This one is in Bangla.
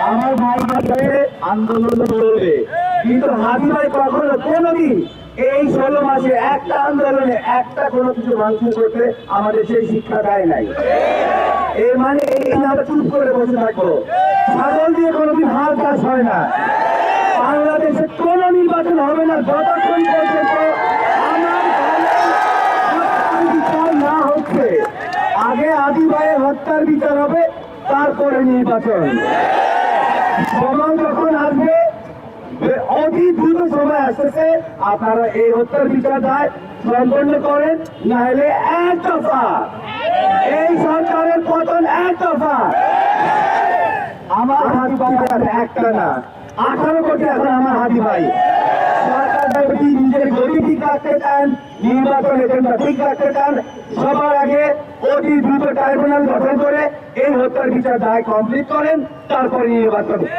আমার ভাই কাছে আন্দোলন চলবে, কিন্তু হাদি ভাই কখনো কোনোদিন এই 16 মাসে একটা আন্দোলনে একটা কোনো কিছু ভাঙচুর করতে আমাদের সেই শিক্ষা দেয় নাই। এর মানে এই আমরা চুপ করে বসে থাকবো? ছাগল দিয়ে কোনোদিন হাল চাষ হয় না। বাংলাদেশে কোনো নির্বাচন হবে না যতক্ষণ পর্যন্ত আমার হত্যার বিচার না হচ্ছে। আগে আদি ভাইয়ের হত্যার বিচার হবে, তারপরে নির্বাচন। সময় যখন আসবে, অতি দ্রুত সময় আসতেছে, আপনারা এই হত্যার বিচার দায় সম্পন্ন করেন, না হলে এক দফা এই সরকারের পতন, এক দফা। আমার হাদি ভাই একটা না, 18 কোটি এখন আমার হাদি ভাই। সরকার যদি নিজের গতি ঠিক রাখতে চান, নির্বাচন এজেন্ডা ঠিক রাখতে চান, সবার আগে অতি দ্রুত ট্রাইব্যুনাল গঠন করে এই হত্যার বিচার দায় কমপ্লিট করেন, তারপরে নির্বাচন।